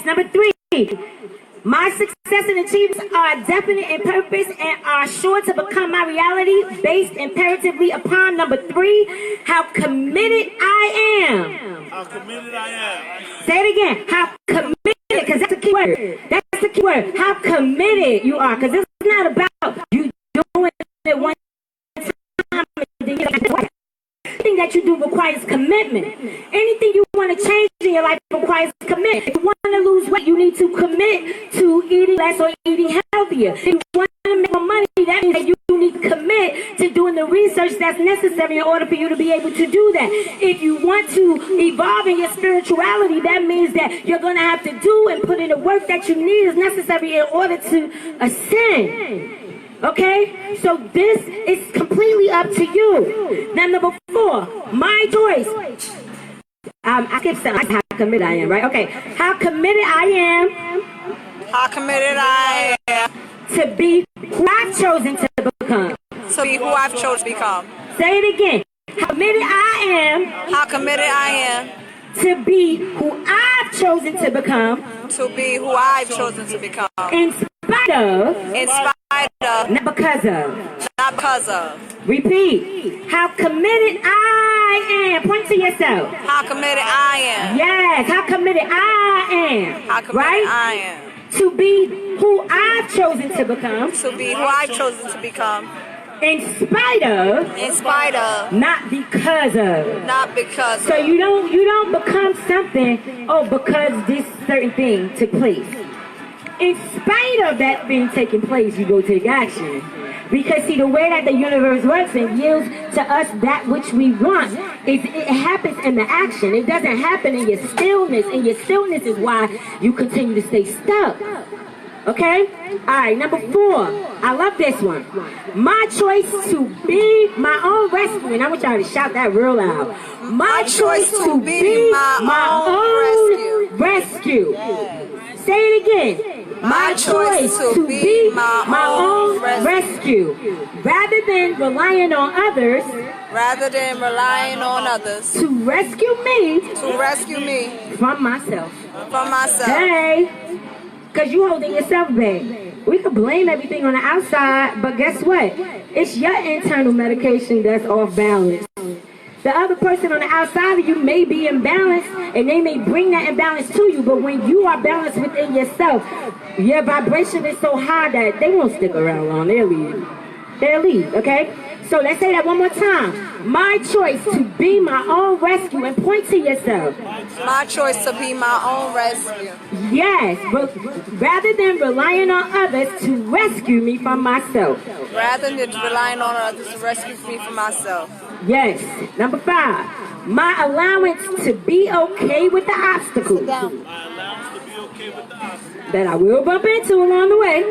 Number 3, my success and achievements are definite in purpose and are sure to become my reality based imperatively upon. Number 3, how committed I am. How committed I am. Say it again. How committed, because that's the key word. That's the key word. How committed you are, because it's not about you doing it one time. Anything that you do requires commitment. Anything you want to change in your life requires commitment. If you want to lose weight, you need to commit to eating less or eating healthier. If you want to make more money, that means that you need to commit to doing the research that's necessary in order for you to be able to do that. If you want to evolve in your spirituality, that means that you're going to have to do and put in the work that you need is necessary in order to ascend. Okay? So this is completely up to you. Now, number 4, my choice. I skipped something. How committed I am, right? Okay. How committed I am. How committed I am. To be who I've chosen to become. To be who I've chosen to become. Say it again. How committed I am. How committed I am. To be who I've chosen to become. To be who I've chosen to become. In spite of. In spite of. Not because of. Not because of. Repeat. How committed I am. Point to yourself. How committed I am. Yes. How committed I am. How committed right? I am. To be who I've chosen to become. To be who I've chosen to become. In spite of. In spite of. Not because of. Not because so of. you don't become something, because this certain thing took place. In spite of that thing taking place, you go take action. Because see, the way that the universe works and yields to us that which we want, it happens in the action. It doesn't happen in your stillness. And your stillness is why you continue to stay stuck. Okay? Alright, number 4. I love this one. My choice to be my own rescue. And I want y'all to shout that real loud. My choice to be my own rescue. Yes. Say it again. My choice to be my own rescue. Rather than relying on others. Rather than relying on others. To rescue me. To rescue me. From myself. From myself. Hey. Because you holding yourself back. We could blame everything on the outside, but guess what? It's your internal medication that's off balance. The other person on the outside of you may be imbalanced, and they may bring that imbalance to you, but when you are balanced within yourself, your vibration is so high that they won't stick around long. They'll leave. They'll leave, okay? So let's say that one more time. My choice to be my own rescue, and point to yourself. My choice to be my own rescue. Yes, but rather than relying on others to rescue me from myself. Rather than relying on others to rescue me from myself. Yes. Number 5. My allowance to be okay with the obstacles. That I will bump into along the way.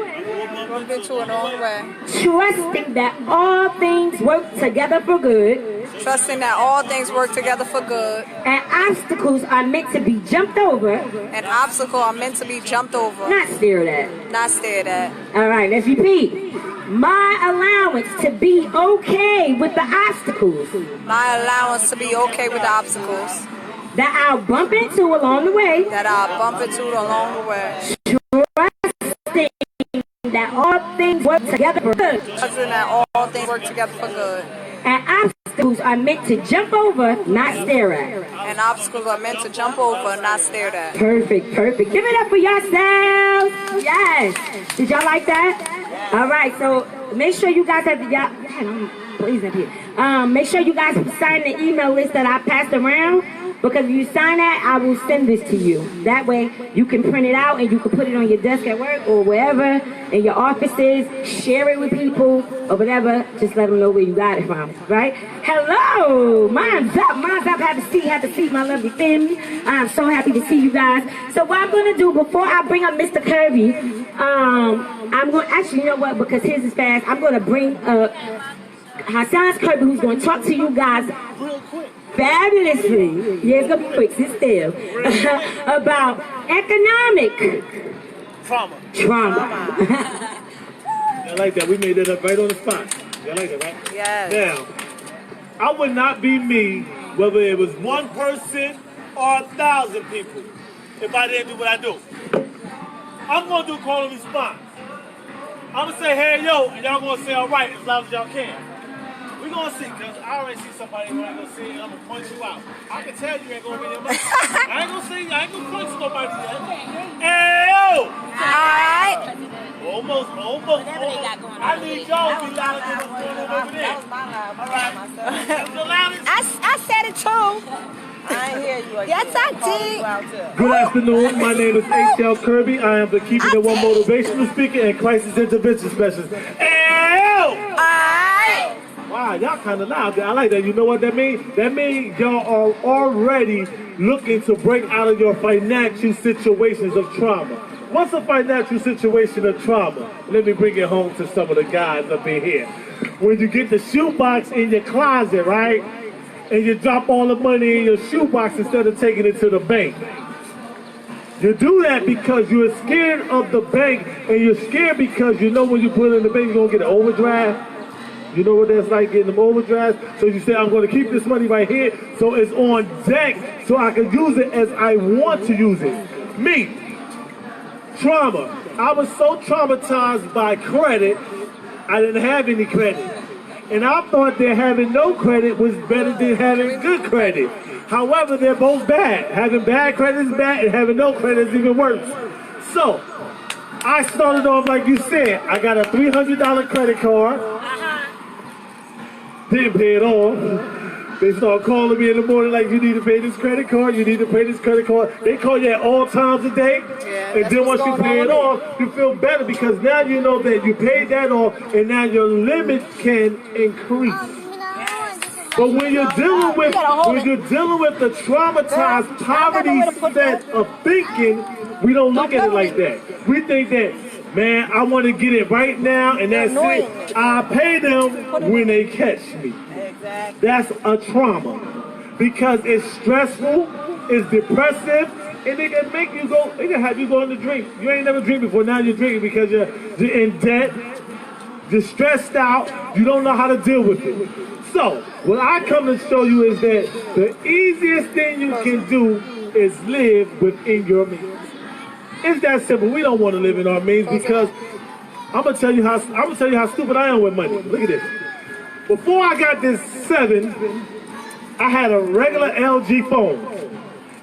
Trusting that all things work together for good. Trusting that all things work together for good. And obstacles are meant to be jumped over. And obstacles are meant to be jumped over. Not stared at. Not stared at. All right, let's repeat. My allowance to be okay with the obstacles. My allowance to be okay with the obstacles. That I'll bump into along the way. That I'll bump into along the way. Trusting that all things work together for good. Trusting that all things work together for good. And obstacles are meant to jump over, not stare at. And obstacles are meant to jump over, not stare at. Perfect, perfect. Give it up for yourselves. Yes. Did y'all like that? All right, so make sure you guys have please up here. Make sure you guys sign the email list that I passed around. Because if you sign that, I will send this to you. That way, you can print it out and you can put it on your desk at work or wherever, in your offices. Share it with people or whatever. Just let them know where you got it from, right? Hello! Mine's up. Have a seat, my lovely family. I'm so happy to see you guys. So what I'm going to do, before I bring up Mr. Kirby, I'm going to, actually, you know what, because his is fast, I'm going to bring up Hassan Kirby, who's going to talk to you guys real quick. Fabulously, yeah, it's gonna be quick, sit still, about economic trauma. I like that. We made that up right on the spot. You like it, right? Yes. Now, I would not be me whether it was one person or 1,000 people if I didn't do what I do. I'm gonna do call and response. I'm gonna say, hey, yo, and y'all gonna say all right as loud as y'all can. We gonna see, cause I already see somebody when I go see it, and I'm gonna punch you out. I can tell you ain't gonna be your money. I ain't gonna punch nobody yet. Hey, yo! Alright. Almost. I need y'all to be louder than what's going on over there. All right. That's the loudest. I said it too. I ain't hear you. Yes, I did. Good afternoon. My name is H.L. Kirby. I am the Keeping It One motivational speaker and crisis intervention specialist. Hey, yo! Alright. Wow, y'all kind of loud. I like that. You know what that means? That means y'all are already looking to break out of your financial situations of trauma. What's a financial situation of trauma? Let me bring it home to some of the guys up in here. When you get the shoebox in your closet, right? And you drop all the money in your shoebox instead of taking it to the bank. You do that because you're scared of the bank, and you're scared because you know when you put it in the bank, you're going to get an overdraft. You know what that's like, getting them overdrafts? So you say, I'm going to keep this money right here so it's on deck so I can use it as I want to use it. Me, trauma. I was so traumatized by credit, I didn't have any credit. And I thought that having no credit was better than having good credit. However, they're both bad. Having bad credit is bad, and having no credit is even worse. So, I started off like you said. I got a $300 credit card. Didn't pay it off. They start calling me in the morning like, you need to pay this credit card, you need to pay this credit card. They call you at all times a day. Yeah, and then once you pay it off, you feel better because now you know that you paid that off and now your limit can increase. But when you're dealing with the traumatized poverty set of thinking, we don't look at it like that. We think that, man, I want to get it right now, and that's it. I pay them when they catch me. That's a trauma because it's stressful, it's depressive, and it can make you go. It can have you going to drink. You ain't never drank before. Now you're drinking because you're in debt, you're stressed out. You don't know how to deal with it. So what I come to show you is that the easiest thing you can do is live within your means. It's that simple. We don't want to live in our means because I'm gonna tell you how stupid I am with money. Look at this. Before I got this 7, I had a regular LG phone.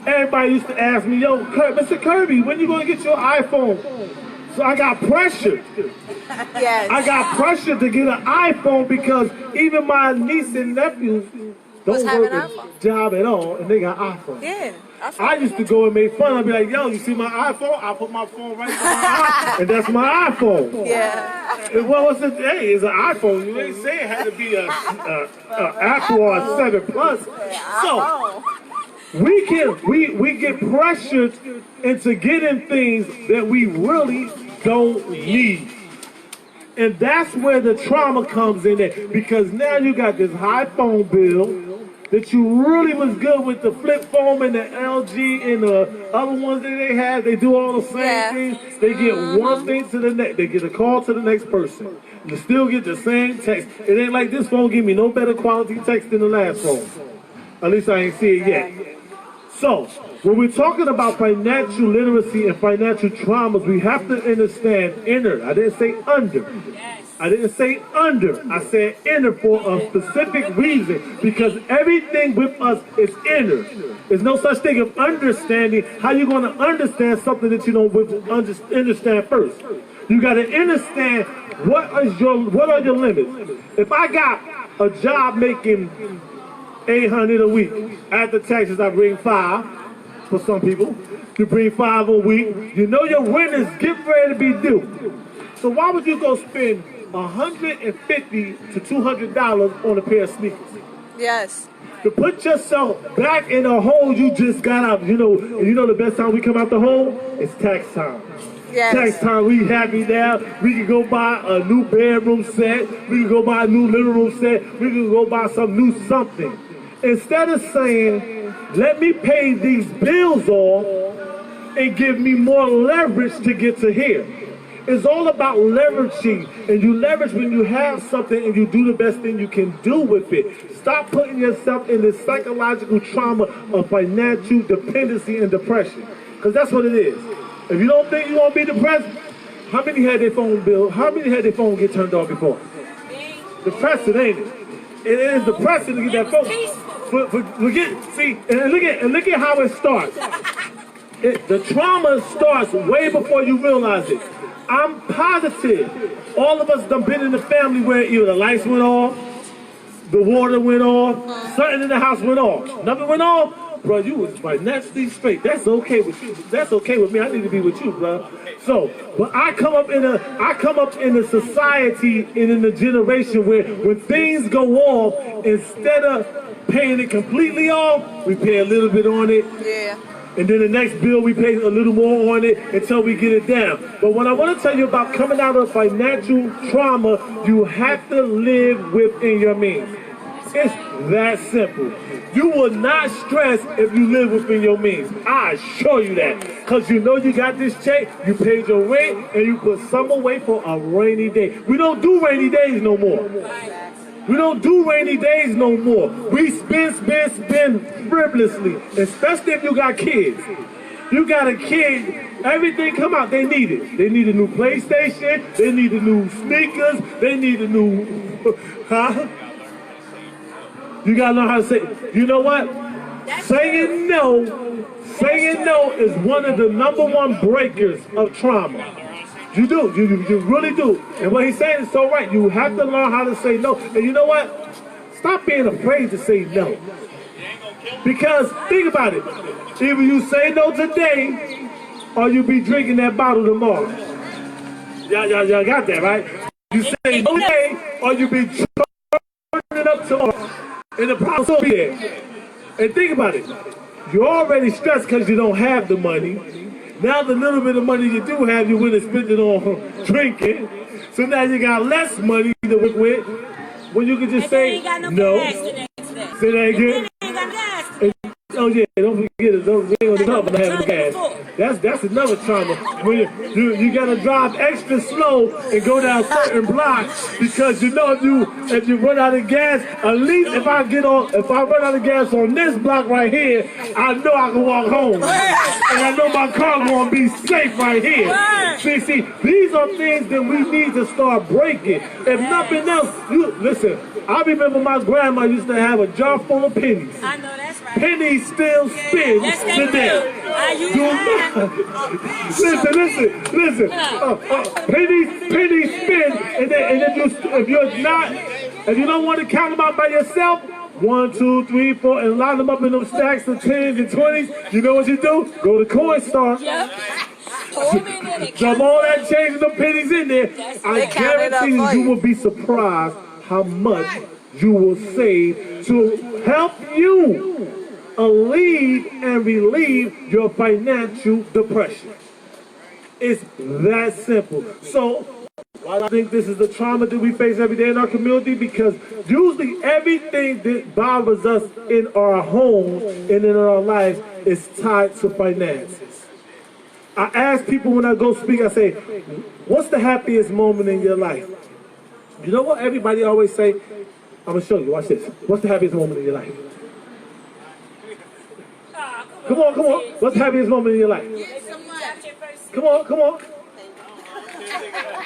Everybody used to ask me, yo, Mr. Kirby, when you gonna get your iPhone? So I got pressured. Yes. I got pressured to get an iPhone because even my niece and nephews don't work a job at all, and they got iPhones. Yeah. I used to go and make fun. I'd be like, yo, you see my iPhone? I put my phone right on my eye, and that's my iPhone. Yeah. And what was it? Hey, it's an iPhone. You ain't say it had to be a Apple or a 7 Plus. So we get pressured into getting things that we really don't need. And that's where the trauma comes in there. Because now you got this high phone bill that you really was good with the flip phone and the LG and the other ones that they have. They do all the same things. They get one thing to the next. They get a call to the next person. You still get the same text. It ain't like this phone give me no better quality text than the last phone. At least I ain't see it yet. So, when we're talking about financial literacy and financial traumas, we have to understand inner. I didn't say under. I didn't say under. I said inner for a specific reason because everything with us is inner. There's no such thing of understanding. How you going to understand something that you don't understand first? You got to understand what are your limits. If I got a job making $800 a week. After taxes, I bring 5 for some people. You bring 5 a week. You know your rent is getting ready to be due. So why would you go spend $150 to $200 on a pair of sneakers? Yes. To put yourself back in a hole you just got out. You know the best time we come out the hole? It's tax time. Yes. Tax time, we happy now. We can go buy a new bedroom set. We can go buy a new living room set. We can go buy some new something. Instead of saying, let me pay these bills off and give me more leverage to get to here. It's all about leveraging, and you leverage when you have something and you do the best thing you can do with it. Stop putting yourself in this psychological trauma of financial dependency and depression, because that's what it is. If you don't think you won't be depressed, how many had their phone bill? How many had their phone get turned off before? Depressing, ain't it? It is depressing to get that phone. See, and look at how it starts. The trauma starts way before you realize it. I'm positive all of us done been in the family where either the lights went off, the water went off, something in the house went off. Nothing went off, bro. You was financially straight. That's okay with you. That's okay with me. I need to be with you, bro. So, but I come up in a society and in a generation where when things go off, instead of paying it completely off, we pay a little bit on it. Yeah. And then the next bill, we pay a little more on it until we get it down. But what I want to tell you about coming out of financial trauma, you have to live within your means. It's that simple. You will not stress if you live within your means. I assure you that. Because you know you got this check, you paid your rent, and you put some away for a rainy day. We don't do rainy days no more. We don't do rainy days no more. We spend frivolously, especially if you got kids. You got a kid, everything come out, they need it. They need a new PlayStation, they need a new sneakers, they need a new, You gotta learn how to say, you know what? Saying no is one of the #1 breakers of trauma. You do, you really do. And what he's saying is so right. You have to learn how to say no. And you know what? Stop being afraid to say no. Because think about it. Either you say no today, or you be drinking that bottle tomorrow. Y'all got that, right? You say no today, or you be turning it up tomorrow. And the problem will be there. And think about it. You're already stressed because you don't have the money. Now the little bit of money you do have, you went and spend it on drinking. So now you got less money to work with. When you can just say no. Say that again. Oh yeah, don't forget it. Don't ain't gonna talk about having gas. That's another trauma. When you gotta drive extra slow and go down certain blocks because you know if you run out of gas, at least if I run out of gas on this block right here, I know I can walk home. And I know my car gonna be safe right here. See, these are things that we need to start breaking. If nothing else, listen, I remember my grandma used to have a jar full of pennies. I know that's right. Pennies still spin today. Listen. Pennies spin, and if you don't want to count them out by yourself, 1, 2, 3, 4, and line them up in those stacks of 10s and 20s. You know what you do? Go to Coinstar. Yep. Drop all that change and the pennies in there. I guarantee you will be surprised how much you will save to help you alleviate and relieve your financial depression. It's that simple. So, I think this is the trauma that we face every day in our community because usually everything that bothers us in our home and in our lives is tied to finances. I ask people when I go speak, I say, what's the happiest moment in your life? You know what everybody always say? I'm going to show you. Watch this. What's the happiest moment in your life? Come on. What's the happiest moment in your life? Come on.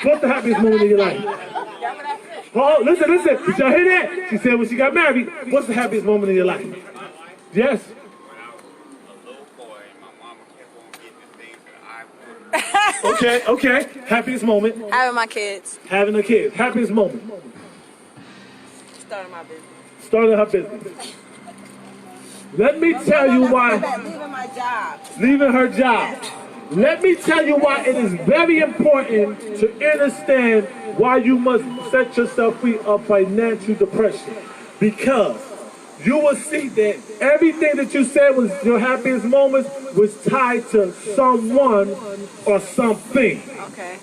What's the happiest moment in your life? Oh, listen. Did y'all hear that? She said when she got married, what's the happiest moment in your life? Yes. Okay. Happiest moment. Having my kids. Having a kid. Happiest moment. Starting my business. Starting her business. Let me tell you why. Leaving my job. Leaving her job. Let me tell you why it is very important to understand why you must set yourself free of financial depression. Because you will see that everything that you said was your happiest moments was tied to someone or something. Okay.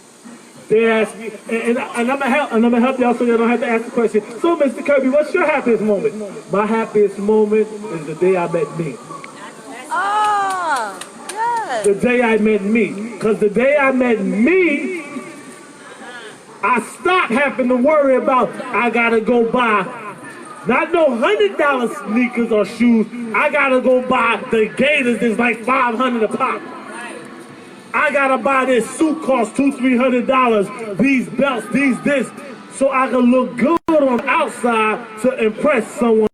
They ask me, and I'm gonna help y'all so you don't have to ask the question. So, Mr. Kirby, what's your happiest moment? My happiest moment is the day I met me. Oh, good. The day I met me. Because the day I met me, I stopped having to worry about I gotta go buy not no $100 sneakers or shoes. I gotta go buy the Gators that's like $500 a pop. I gotta buy this suit cost $200-300, these belts, these this, so I can look good on the outside to impress someone.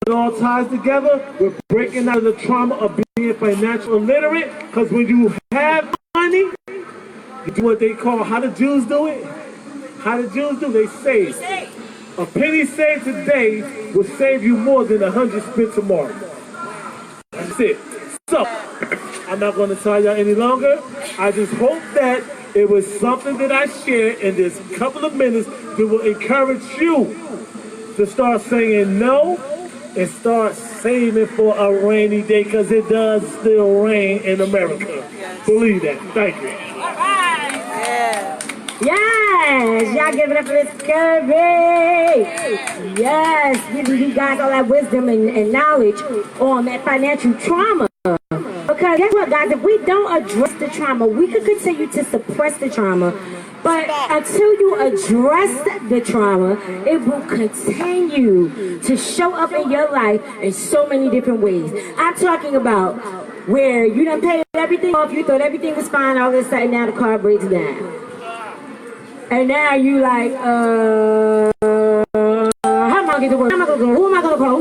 It all ties together with breaking out of the trauma of being financially illiterate, because when you have money, you do what they call, how the Jews do it? How the Jews do, they save. A penny saved today will save you more than 100 spent tomorrow. That's it. So, I'm not going to tell y'all any longer. I just hope that it was something that I shared in this couple of minutes that will encourage you to start saying no and start saving for a rainy day, because it does still rain in America. Believe that. Thank you. All right. Yeah. Yes, y'all give it up for this Curry. Yes, giving you guys all that wisdom and knowledge on that financial trauma. Because guess what, guys? If we don't address the trauma, we could continue to suppress the trauma. But until you address the trauma, it will continue to show up in your life in so many different ways. I'm talking about where you done paid everything off, you thought everything was fine, all of a sudden now the car breaks down. And now you like, how am I going to get to work? How am I going to go? Who am I going to call?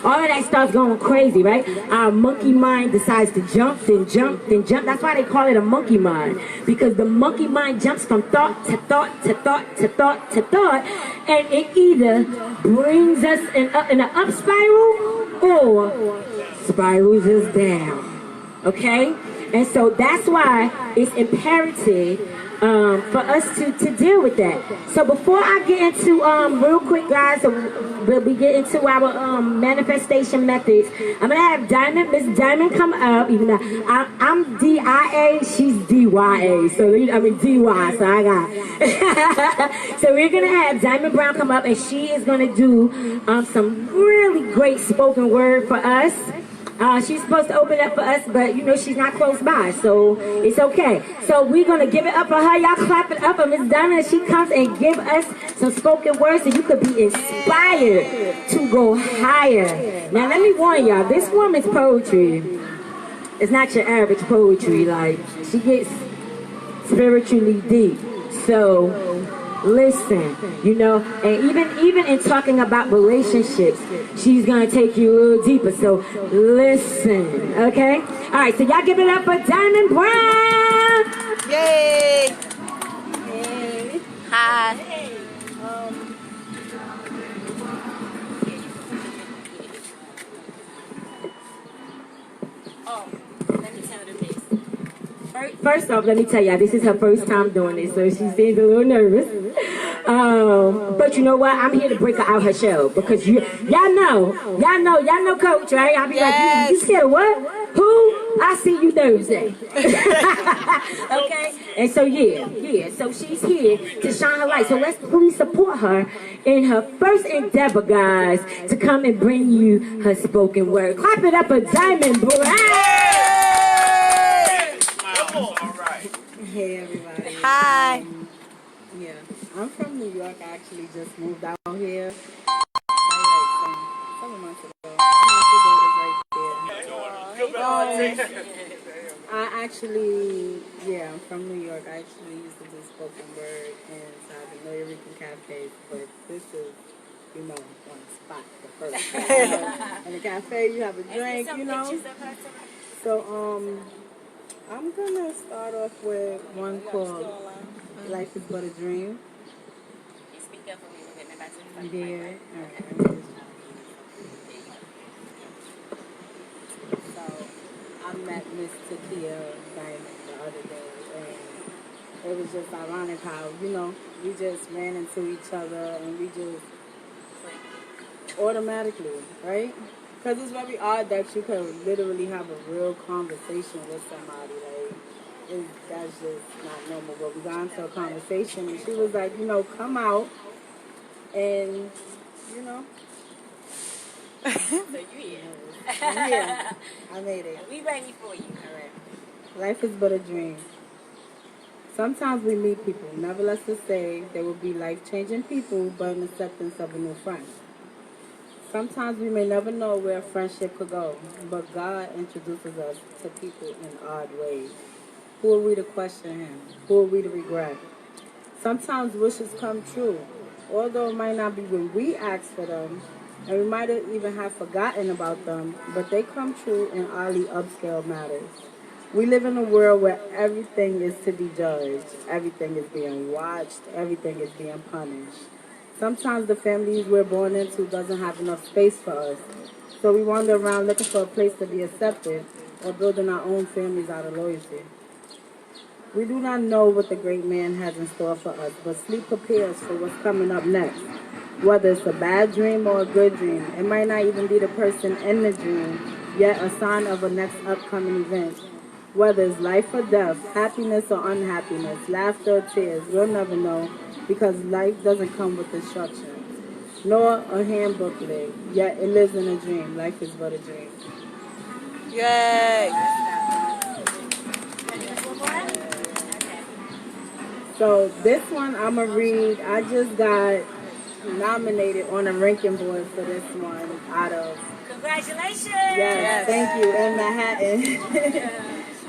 All of that starts going crazy, right? Our monkey mind decides to jump, then jump, then jump. That's why they call it a monkey mind. Because the monkey mind jumps from thought to thought to thought to thought to thought. And it either brings us in an up spiral or spirals us down. Okay? And so that's why it's imperative for us to deal with that. So before I get into, real quick guys, we get into our manifestation methods, I'm going to have Miss Diamond come up, even though I'm D-I-A, she's D-Y-A, so I mean D-Y, so I got So we're going to have Diamond Brown come up, and she is going to do some really great spoken word for us. She's supposed to open up for us, but you know she's not close by, so it's okay. So we're gonna give it up for her. Y'all clap it up for Miss Diamond as she comes and give us some spoken words so you could be inspired to go higher. Now let me warn y'all, this woman's poetry is not your average poetry. Like, she gets spiritually deep. So listen, you know, and even in talking about relationships, she's gonna take you a little deeper. So listen, okay? All right, so y'all give it up for Diamond Brown. Yay! Yay! Hi. Let me tell her this. First off, let me tell y'all, this is her first time doing this, so she seems a little nervous. But you know what? I'm here to break her out her shell, because y'all know Coach, right? I'll be like, you scared of what? Who? I see you Thursday. Okay? And so so she's here to shine her light. So let's please support her in her first endeavor, guys, to come and bring you her spoken word. Clap it up for Diamond Brown. Hey everybody. Hi. Yeah, I'm from New York. I actually just moved out here several months ago. I'm from New York. I actually used to do spoken word inside the New Rican Cafe, but this is, you know, on the spot, the first. In the cafe, you have a drink, you know. So, I'm gonna start off with one called Life is But a Dream. You speak up for me. We'll get back to the Yeah. So I met Miss Takia Diamond the other day, and it was just ironic how, you know, we just ran into each other and we just automatically, right? Because it's very odd that you could literally have a real conversation with somebody. Like, that's just not normal. But we got into a conversation, and she was like, you know, come out and, you know. So you here. Yeah, I made it. We ready for you. All right. Life is but a dream. Sometimes we meet people, nevertheless to say they will be life-changing people, but an acceptance of a new friend. Sometimes we may never know where a friendship could go, but God introduces us to people in odd ways. Who are we to question Him? Who are we to regret? Sometimes wishes come true, although it might not be when we ask for them, and we might even have forgotten about them, but they come true in oddly upscale matters. We live in a world where everything is to be judged, everything is being watched, everything is being punished. Sometimes the families we're born into doesn't have enough space for us, so we wander around looking for a place to be accepted or building our own families out of loyalty. We do not know what the great man has in store for us, but sleep prepares for what's coming up next. Whether it's a bad dream or a good dream, it might not even be the person in the dream, yet a sign of a next upcoming event. Whether it's life or death, happiness or unhappiness, laughter or tears, we'll never know because life doesn't come with instructions, nor a handbooklet, yet it lives in a dream. Life is but a dream. Yay! So this one I'm going to read. I just got nominated on a ranking board for this one out of... Congratulations! Yes, thank you, in Manhattan.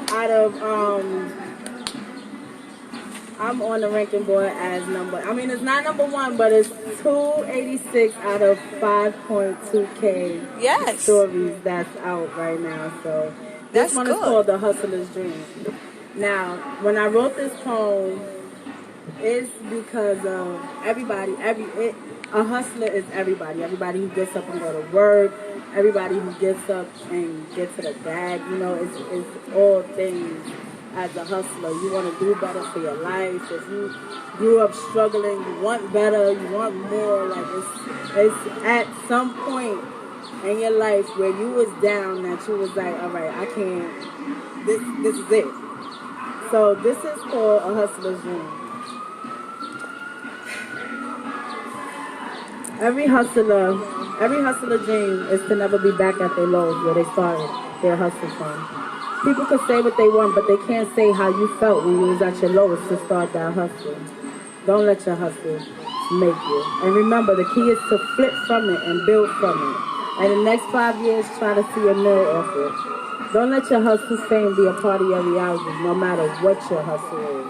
Out of, I'm on the ranking board as it's not number one, but it's 286 out of 5.2K stories that's out right now. So this one is called The Hustler's Dream. Now, when I wrote this poem, it's because of everybody, a hustler is everybody. Everybody who gets up and go to work, everybody who gets up and gets to the bag, it's all things as a hustler. You want to do better for your life. If you grew up struggling, you want better, you want more. Like it's at some point in your life where you was down that you was like, all right, I can't, this is it. So this is called A Hustler's Dream. Every hustler dream is to never be back at their lows where they started their hustle from. People can say what they want, but they can't say how you felt when you was at your lowest to start that hustle. Don't let your hustle make you. And remember, the key is to flip from it and build from it. And the next 5 years, try to see a meal off it. Don't let your hustle fame be a part of your reality, no matter what your hustle is.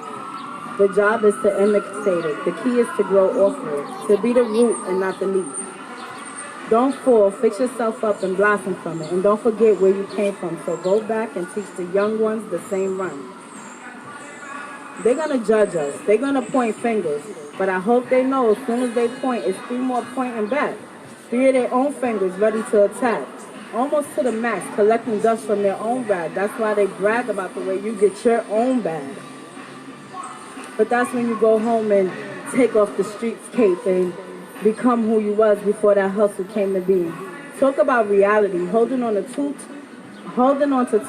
The job is to imitate it. The key is to grow off it, to be the root and not the leaf. Don't fall, fix yourself up and blossom from it. And don't forget where you came from. So go back and teach the young ones the same run. They're going to judge us. They're going to point fingers. But I hope they know as soon as they point, it's 3 more pointing back. 3 of their own fingers ready to attack. Almost to the max, collecting dust from their own bag. That's why they brag about the way you get your own bag. But that's when you go home and take off the street's cape and become who you was before that hustle came to be. Talk about reality, holding on to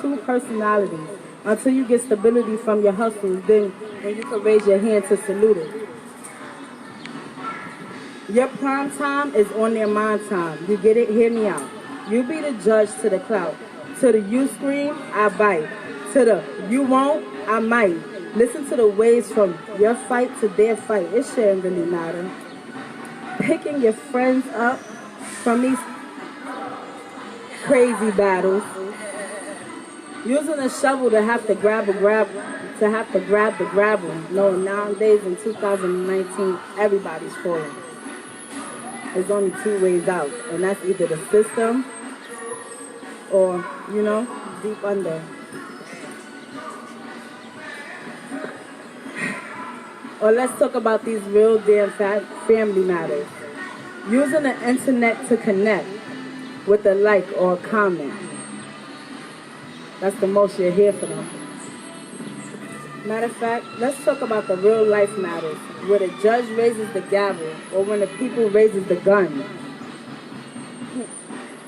two personalities until you get stability from your hustles. Then when you can raise your hand to salute it. Your prime time is on their mind time. You get it? Hear me out. You be the judge to the clout. To the you scream, I bite. To the you won't, I might. Listen to the waves from your fight to their fight. It shouldn't really matter. Picking your friends up from these crazy battles. Using a shovel to have to grab the gravel. No, nowadays in 2019, everybody's falling. There's only 2 ways out, and that's either the system or, deep under. Or let's talk about these real damn family matters. Using the internet to connect with a like or a comment. That's the most you'll hear from them. Matter of fact, let's talk about the real life matters, where the judge raises the gavel or when the people raises the gun.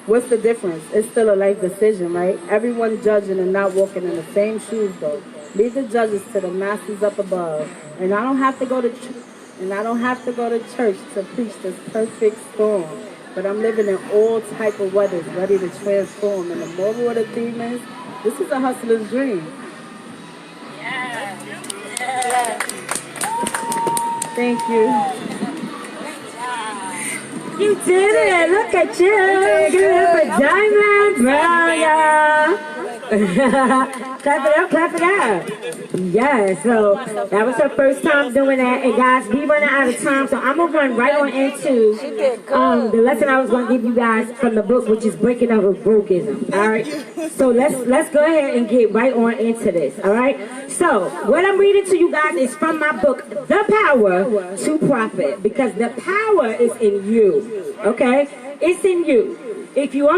What's the difference? It's still a life decision, right? Everyone judging and not walking in the same shoes, though. Leave the judges to the masters up above. And I don't have to go to church to preach this perfect storm. But I'm living in all type of weathers, ready to transform. And the moral of the theme is, this is a hustler's dream. Thank you. You did it. Look at you. Give it up for Diamond Brother. Clap it up, clap it up. Yeah, so that was her first time doing that. And guys, we running out of time, so I'm gonna run right on into the lesson I was gonna give you guys from the book, which is breaking up with brokeism. All right, so let's go ahead and get right on into this. All right, so what I'm reading to you guys is from my book, The Power to Profit, because the power is in you. Okay, it's in you. If you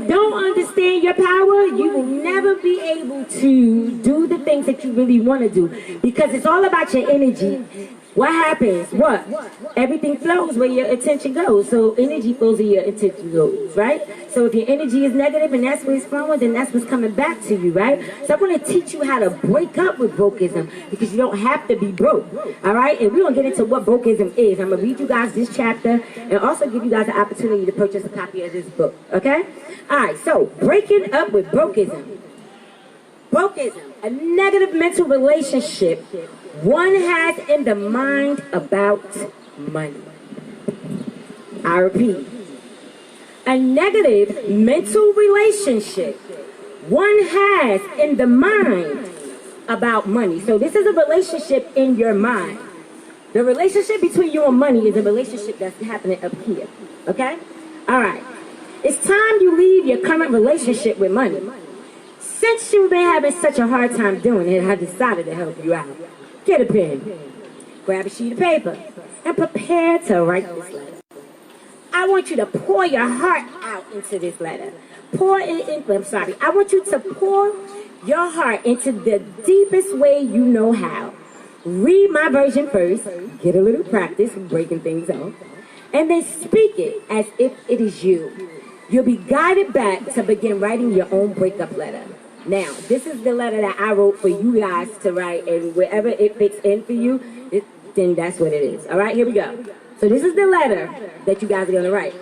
don't understand your power, you will never be able to do the things that you really want to do, because it's all about your energy. What happens? What? Everything flows where your attention goes. So energy flows where your attention goes, right? So if your energy is negative and that's where it's flowing, then that's what's coming back to you, right? So I'm going to teach you how to break up with brokeism, because you don't have to be broke, all right? And we're going to get into what brokeism is. I'm going to read you guys this chapter and also give you guys an opportunity to purchase a copy of this book, okay? All right, so breaking up with brokeism. Brokeism, a negative mental relationship one has in the mind about money. I repeat, a negative mental relationship one has in the mind about money. So this is a relationship in your mind. The relationship between you and money is a relationship that's happening up here, okay? All right, it's time you leave your current relationship with money. Since you've been having such a hard time doing it, I decided to help you out. Get a pen, grab a sheet of paper, and prepare to write this letter. I want you to pour your heart out into this letter. I want you to pour your heart into the deepest way you know how. Read my version first, get a little practice breaking things off, and then speak it as if it is you. You'll be guided back to begin writing your own breakup letter. Now, this is the letter that I wrote for you guys to write, and wherever it fits in for you, then that's what it is. All right, here we go. So this is the letter that you guys are going to write.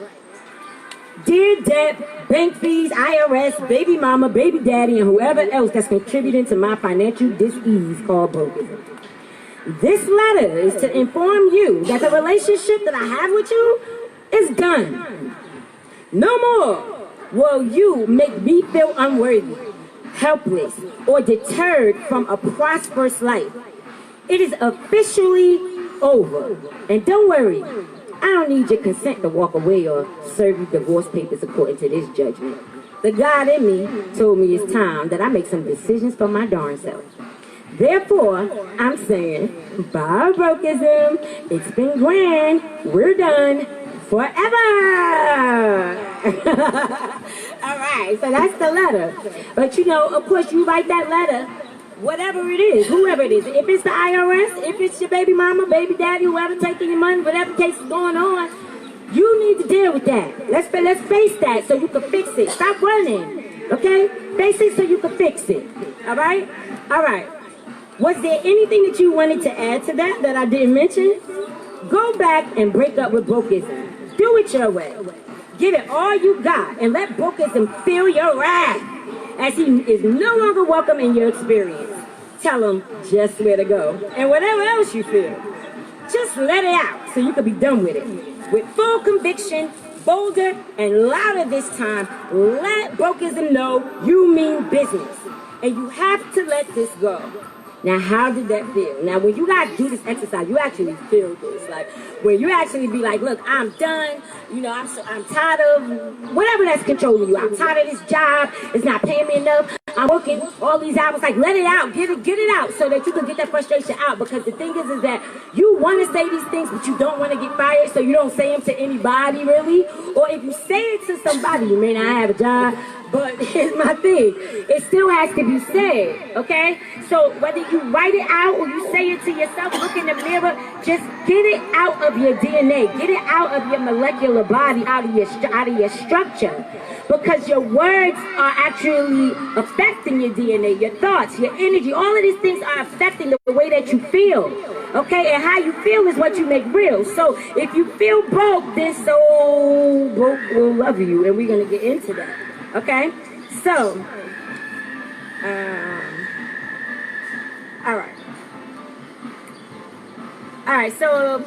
Dear debt, bank fees, IRS, baby mama, baby daddy, and whoever else that's contributing to my financial dis-ease called brokeism. This letter is to inform you that the relationship that I have with you is done. No more will you make me feel unworthy, helpless, or deterred from a prosperous life. It is officially over. And don't worry, I don't need your consent to walk away or serve you divorce papers according to this judgment. The God in me told me it's time that I make some decisions for my darn self. Therefore, I'm saying, bye brokeism, it's been grand, we're done. Forever! All right, so that's the letter. But you know, of course, you write that letter, whatever it is, whoever it is. If it's the IRS, if it's your baby mama, baby daddy, whoever taking your money, whatever case is going on, you need to deal with that. Let's face that so you can fix it. Stop running, okay? Face it so you can fix it. All right? All right. Was there anything that you wanted to add to that I didn't mention? Go back and break up with brokeism. Do it your way. Give it all you got and let brokeism feel your wrath as he is no longer welcome in your experience. Tell him just where to go. And whatever else you feel, just let it out so you can be done with it. With full conviction, bolder and louder this time, let brokeism know you mean business. And you have to let this go. Now, how did that feel? Now, when you guys do this exercise, you actually feel this. Like, when you actually be like, look, I'm done. You know, I'm tired of whatever that's controlling you. I'm tired of this job. It's not paying me enough. I'm working all these hours. Like, let it out. Get it out so that you can get that frustration out. Because the thing is that you want to say these things, but you don't want to get fired, so you don't say them to anybody, really. Or if you say it to somebody, you may not have a job. But here's my thing. It still has to be said, okay? So whether you write it out or you say it to yourself, look in the mirror, just get it out of your DNA. Get it out of your molecular body, out of your structure. Because your words are actually affecting your DNA, your thoughts, your energy. All of these things are affecting the way that you feel, okay? And how you feel is what you make real. So if you feel broke, then so broke will love you. And we're going to get into that. Okay, so, all right, so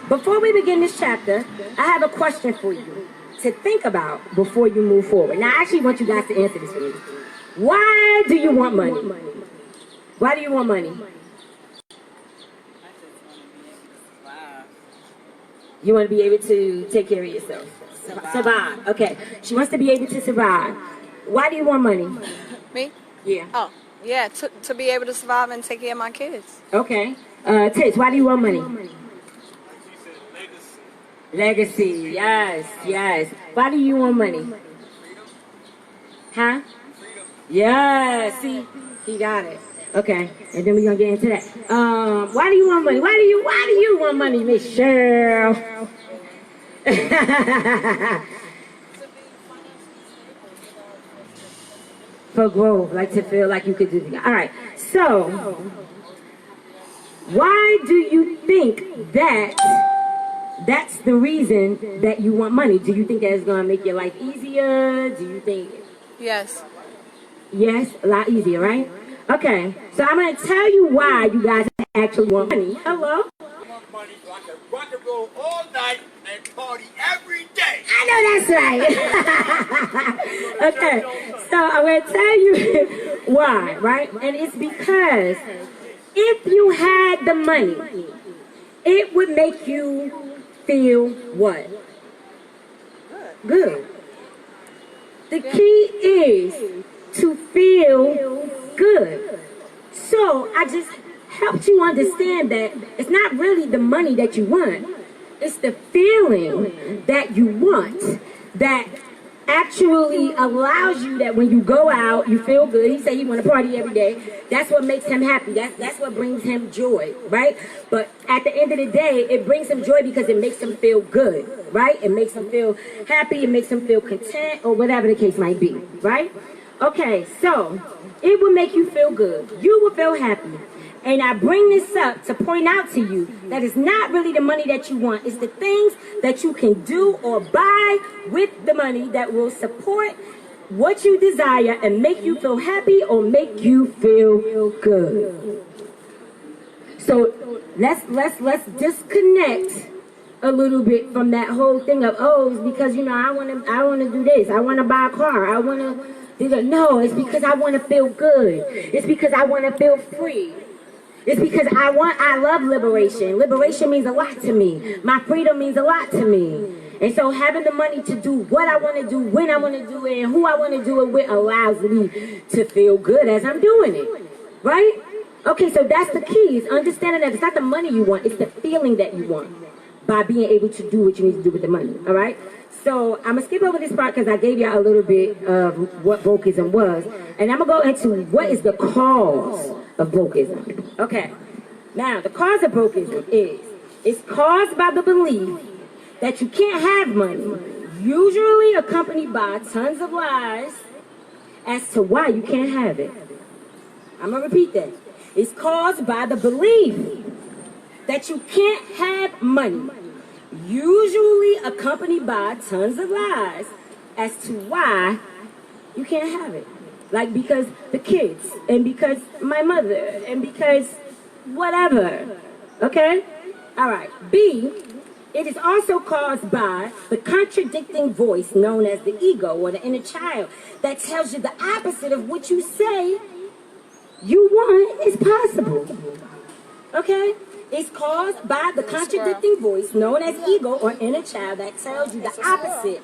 before we begin this chapter, I have a question for you to think about before you move forward. Now, I actually want you guys to answer this for me. Why do you want money? Why do you want money? You want to be able to take care of yourself. Survive. Okay. She wants to be able to survive. Why do you want money? Me? Yeah. Oh, yeah, to be able to survive and take care of my kids. Okay. Tish, why do you want money? Legacy. Yes, yes. Why do you want money? Huh? Yeah, see? He got it. Okay, and then we're gonna get into that. Why do you want money? Why do you want money, Miss Cheryl? For growth, like to feel like you could do it. All right, so why do you think that's the reason that you want money? Do you think that it's gonna make your life easier? Do you think? Yes. Yes, a lot easier, right? Okay, so I'm going to tell you why you guys actually want money. Hello? I want money so I can rock and roll all night and party every day. I know that's right. Okay, so I'm going to tell you why, right? And it's because if you had the money, it would make you feel what? Good. The key is to feel good. So I just helped you understand that it's not really the money that you want. It's the feeling that you want that actually allows you that when you go out, you feel good. He said he want to party every day. That's what makes him happy. That's what brings him joy, right? But at the end of the day, it brings him joy because it makes him feel good, right? It makes him feel happy. It makes him feel content or whatever the case might be, right? Okay, so it will make you feel good. You will feel happy. And I bring this up to point out to you that it's not really the money that you want. It's the things that you can do or buy with the money that will support what you desire and make you feel happy or make you feel good. So let's disconnect a little bit from that whole thing of, oh, it's because, you know, I want to do this. I want to buy a car. I want to do that. No, it's because I want to feel good. It's because I want to feel free. It's because I love liberation. Liberation means a lot to me. My freedom means a lot to me. And so having the money to do what I want to do, when I want to do it, and who I want to do it with allows me to feel good as I'm doing it. Right? Okay, so that's the key. Is understanding that it's not the money you want, it's the feeling that you want by being able to do what you need to do with the money. All right? So I'm going to skip over this part because I gave you a little bit of what wokeism was. And I'm going to go into what is the cause of wokeism. Okay. Now, the cause of wokeism is, it's caused by the belief that you can't have money, usually accompanied by tons of lies as to why you can't have it. I'm going to repeat that. It's caused by the belief that you can't have money, usually accompanied by tons of lies as to why you can't have it. Like because the kids, and because my mother, and because whatever. Okay? All right. B, it is also caused by the contradicting voice known as the ego or the inner child that tells you the opposite of what you say you want is possible. Okay? It's caused by the contradicting voice known as ego or inner child that tells you the opposite